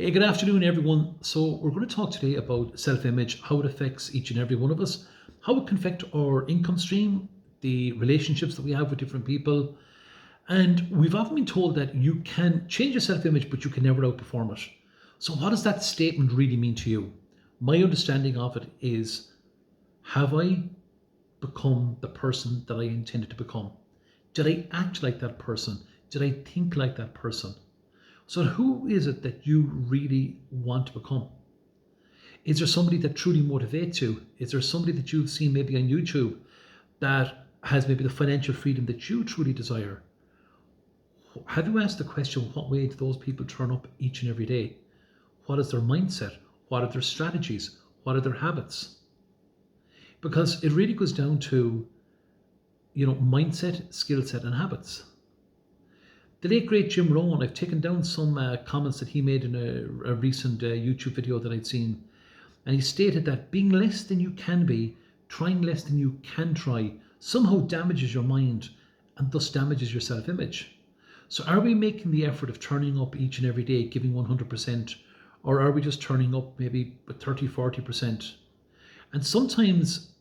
Hey, good afternoon, everyone. So, we're going to talk today about self image, how it affects each and every one of us, how it can affect our income stream, the relationships that we have with different people. And we've often been told that you can change your self image, but you can never outperform it. So, what does that statement really mean to you? My understanding of it is, have I become the person that I intended to become? Did I act like that person? Did I think like that person? So, who is it that you really want to become? Is there somebody that truly motivates you? Is there somebody that you've seen maybe on YouTube that has maybe the financial freedom that you truly desire? Have you asked the question, what way do those people turn up each and every day? What is their mindset? What are their strategies? What are their habits? Because it really goes down to, mindset, skill set, and habits. The late great Jim Rohn, I've taken down some comments that he made in a recent YouTube video that I'd seen. And he stated that being less than you can be, trying less than you can try, somehow damages your mind and thus damages your self image. So, are we making the effort of turning up each and every day, giving 100%, or are we just turning up maybe 30, 40%? And sometimes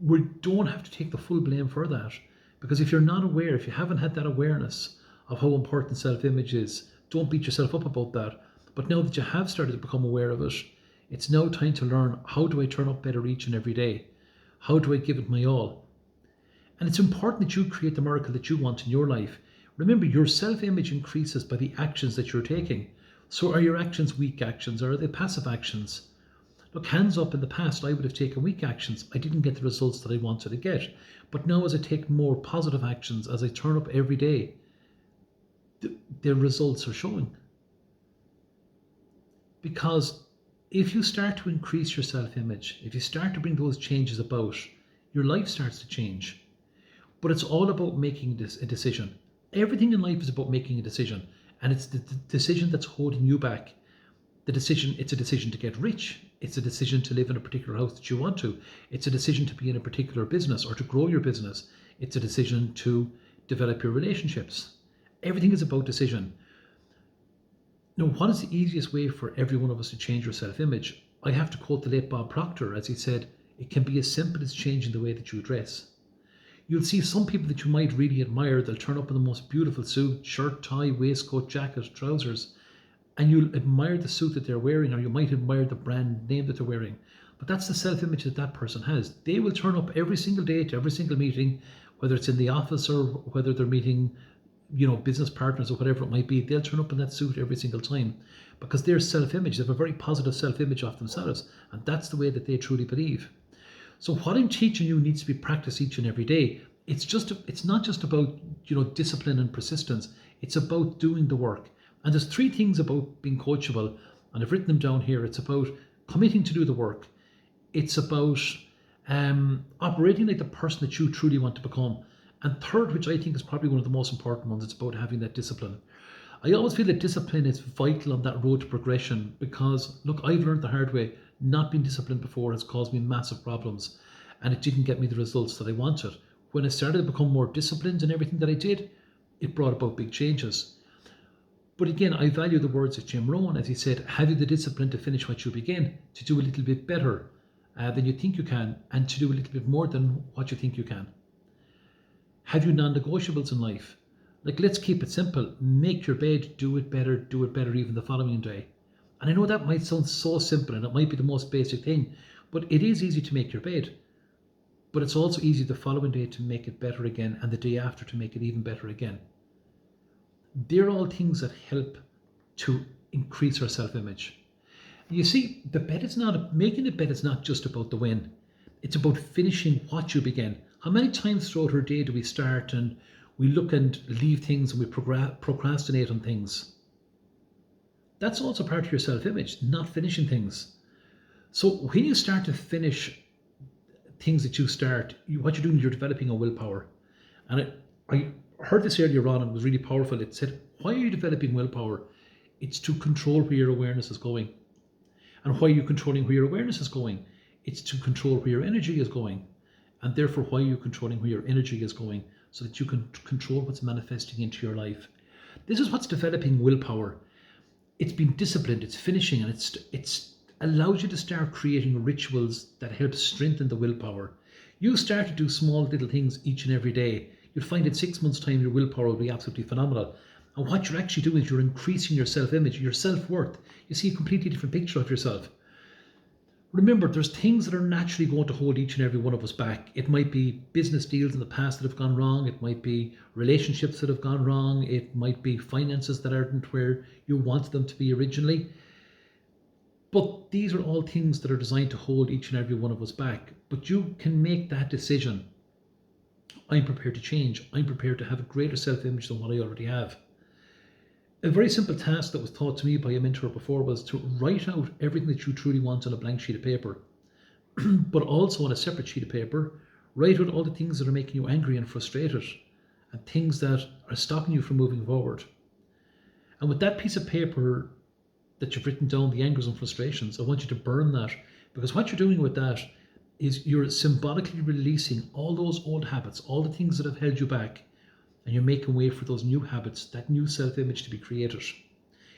we don't have to take the full blame for that. Because if you're not aware, if you haven't had that awareness of how important self-image is, don't beat yourself up about that. But now that you have started to become aware of it, it's now time to learn, how do I turn up better each and every day? How do I give it my all? And it's important that you create the miracle that you want in your life. Remember, your self-image increases by the actions that you're taking. So are your actions weak actions, or are they passive actions? Look, hands up, in the past, I would have taken weak actions. I didn't get the results that I wanted to get. But now, as I take more positive actions, as I turn up every day, the results are showing. Because if you start to increase your self image, if you start to bring those changes about, your life starts to change. But it's all about making a decision. Everything in life is about making a decision. And it's the decision that's holding you back. It's a decision to get rich. It's a decision to live in a particular house that you want to. It's a decision to be in a particular business or to grow your business. It's a decision to develop your relationships. Everything is about decision. Now, what is the easiest way for every one of us to change our self-image? I have to quote the late Bob Proctor, as he said, it can be as simple as changing the way that you dress. You'll see some people that you might really admire, they'll turn up in the most beautiful suit, shirt, tie, waistcoat, jacket, trousers, and you'll admire the suit that they're wearing, or you might admire the brand name that they're wearing. But that's the self-image that that person has. They will turn up every single day to every single meeting, whether it's in the office or whether they're meeting, business partners or whatever it might be. They'll turn up in that suit every single time because their self-image, they have a very positive self-image of themselves, and that's the way that they truly believe. So what I'm teaching you needs to be practiced each and every day. It's not just about discipline and persistence. It's about doing the work. And there's three things about being coachable, and I've written them down here. It's about committing to do the work. It's about operating like the person that you truly want to become. And third, which I think is probably one of the most important ones, it's about having that discipline. I always feel that discipline is vital on that road to progression because, look, I've learned the hard way. Not being disciplined before has caused me massive problems, and it didn't get me the results that I wanted. When I started to become more disciplined in everything that I did, it brought about big changes. But again, I value the words of Jim Rohn, as he said, have you the discipline to finish what you begin, to do a little bit better than you think you can, and to do a little bit more than what you think you can? Have you non-negotiables in life? Like, let's keep it simple. Make your bed, do it better even the following day. And I know that might sound so simple, and it might be the most basic thing, but it is easy to make your bed. But it's also easy the following day to make it better again, and the day after to make it even better again. They're all things that help to increase our self-image. You see, making the bed is not just about the win. It's about finishing what you began. How many times throughout our day do we start and we look and leave things and we procrastinate on things? That's also part of your self-image, not finishing things. So when you start to finish things that you start, what you're doing, you're developing a willpower. And I heard this earlier on and it was really powerful. It said, why are you developing willpower? It's to control where your awareness is going. And why are you controlling where your awareness is going? It's to control where your energy is going. And therefore, why are you controlling where your energy is going? So that you can control what's manifesting into your life. This is what's developing willpower. it's been disciplined, it's finishing, and it's allows you to start creating rituals that help strengthen the willpower. You start to do small little things each and every day. You'll find in 6 months' time your willpower will be absolutely phenomenal. And what you're actually doing is you're increasing your self-image, your self-worth. You see a completely different picture of yourself. Remember, there's things that are naturally going to hold each and every one of us back. It might be business deals in the past that have gone wrong. It might be relationships that have gone wrong. It might be finances that aren't where you want them to be originally. But these are all things that are designed to hold each and every one of us back. But you can make that decision. I'm prepared to change. I'm prepared to have a greater self-image than what I already have. A very simple task that was taught to me by a mentor before was to write out everything that you truly want on a blank sheet of paper, but also on a separate sheet of paper, write out all the things that are making you angry and frustrated and things that are stopping you from moving forward. And with that piece of paper that you've written down, the angers and frustrations, I want you to burn that, because what you're doing with that is you're symbolically releasing all those old habits, all the things that have held you back, and you're making way for those new habits, that new self-image to be created.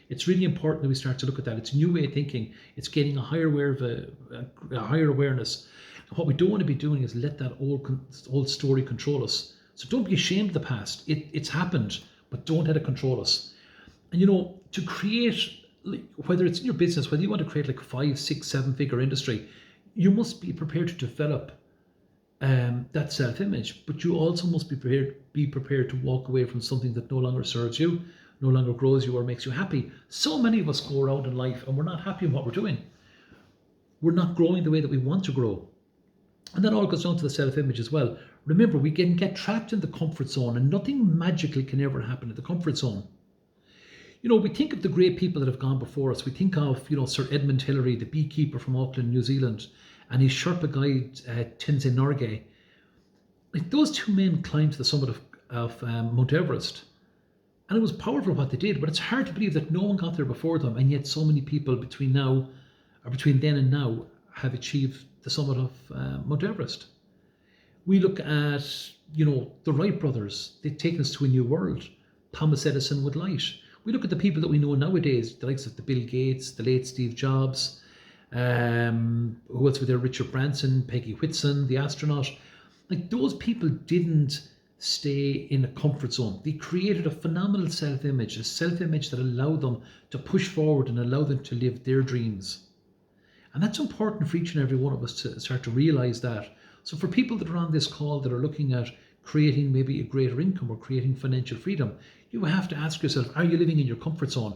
It's really important that we start to look at that. It's a new way of thinking. It's gaining a higher higher awareness. And what we don't want to be doing is let that old story control us. So don't be ashamed of the past. It's happened, but don't let it control us. And to create, whether it's in your business, whether you want to create like 5, 6, 7-figure industry, you must be prepared to develop that self-image, but you also must be prepared to walk away from something that no longer serves you, no longer grows you or makes you happy. So many of us go around in life and we're not happy in what we're doing. We're not growing the way that we want to grow. And that all goes down to the self-image as well. Remember, we can get trapped in the comfort zone, and nothing magical can ever happen in the comfort zone. We think of the great people that have gone before us. We think of, Sir Edmund Hillary, the beekeeper from Auckland, New Zealand, and his Sherpa guide, Tenzin Norgay. Like, those two men climbed to the summit of Mount Everest. And it was powerful what they did, but it's hard to believe that no one got there before them, and yet so many people between then and now have achieved the summit of Mount Everest. We look at, the Wright brothers. They've taken us to a new world. Thomas Edison with light. We look at the people that we know nowadays, the likes of the Bill Gates, the late Steve Jobs, who else were there? Richard Branson, Peggy Whitson, the astronaut. Like, those people didn't stay in a comfort zone. They created a phenomenal self-image, a self-image that allowed them to push forward and allow them to live their dreams. And that's important for each and every one of us to start to realize that. So for people that are on this call that are looking at creating maybe a greater income or creating financial freedom, you have to ask yourself, are you living in your comfort zone?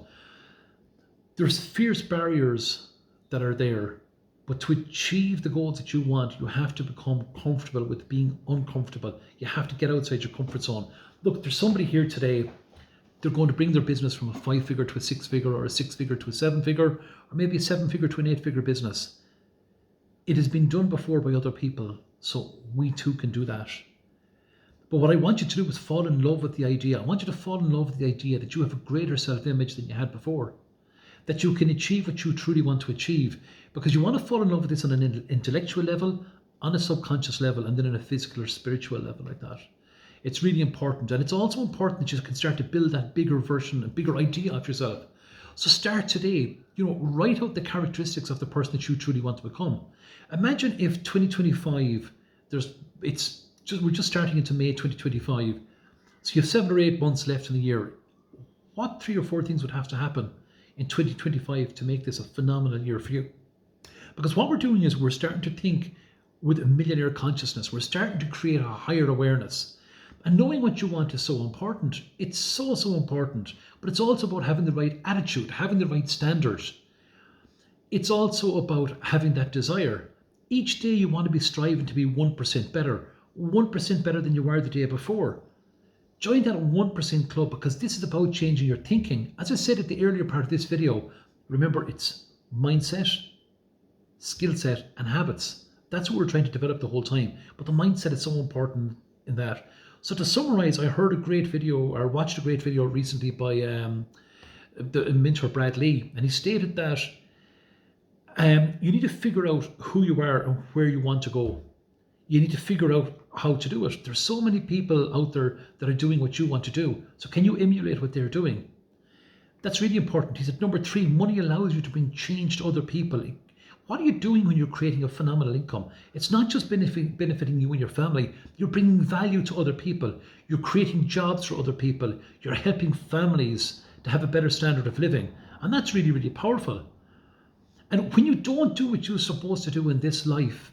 There's fierce barriers that are there, but to achieve the goals that you want, you have to become comfortable with being uncomfortable. You have to get outside your comfort zone. Look, there's somebody here today, they're going to bring their business from a 5-figure to a 6-figure, or a 6-figure to a 7-figure, or maybe a 7-figure to an 8-figure business. It has been done before by other people, so we too can do that. But what I want you to do is fall in love with the idea. I want you to fall in love with the idea that you have a greater self-image than you had before, that you can achieve what you truly want to achieve, because you want to fall in love with this on an intellectual level, on a subconscious level, and then on a physical or spiritual level like that. It's really important. And it's also important that you can start to build that bigger version, a bigger idea of yourself. So start today, write out the characteristics of the person that you truly want to become. Imagine if 2025, we're just starting into May 2025. So you have 7 or 8 months left in the year. What 3 or 4 things would have to happen in 2025 to make this a phenomenal year for you? Because what we're doing is we're starting to think with a millionaire consciousness. We're starting to create a higher awareness. And knowing what you want is so important. It's so, so important. But it's also about having the right attitude, having the right standards. It's also about having that desire. Each day you want to be striving to be 1% better. 1% better than you were the day before. Join that 1% club, because this is about changing your thinking. As I said at the earlier part of this video, remember, it's mindset, skill set, and habits. That's what we're trying to develop the whole time. But the mindset is so important in that. So to summarize, I watched a great video recently by the mentor Brad Lee, and he stated that you need to figure out who you are and where you want to go. You need to figure out how to do it. There's so many people out there that are doing what you want to do. So can you emulate what they're doing? That's really important. He said, number three, money allows you to bring change to other people. What are you doing when you're creating a phenomenal income? It's not just benefiting you and your family. You're bringing value to other people. You're creating jobs for other people. You're helping families to have a better standard of living. And that's really, really powerful. And when you don't do what you're supposed to do in this life,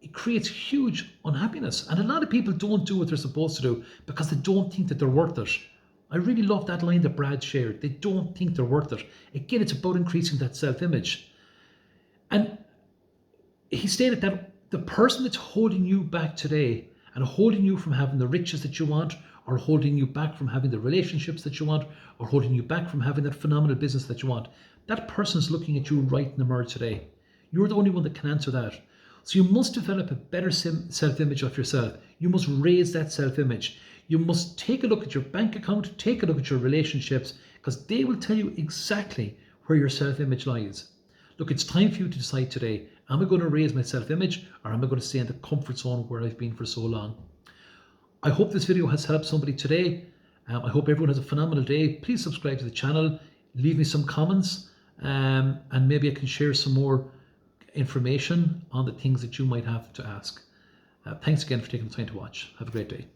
it creates huge unhappiness. And a lot of people don't do what they're supposed to do because they don't think that they're worth it. I really love that line that Brad shared. They don't think they're worth it. Again, it's about increasing that self-image. And he stated that the person that's holding you back today and holding you from having the riches that you want, or holding you back from having the relationships that you want, or holding you back from having that phenomenal business that you want, that person's looking at you right in the mirror today. You're the only one that can answer that. So you must develop a better self-image of yourself. You must raise that self-image. You must take a look at your bank account, take a look at your relationships, because they will tell you exactly where your self-image lies. Look, it's time for you to decide today, am I going to raise my self-image, or am I going to stay in the comfort zone where I've been for so long? I hope this video has helped somebody today. I hope everyone has a phenomenal day. Please subscribe to the channel, leave me some comments, and maybe I can share some more information on the things that you might have to ask. Thanks again for taking the time to watch. Have a great day.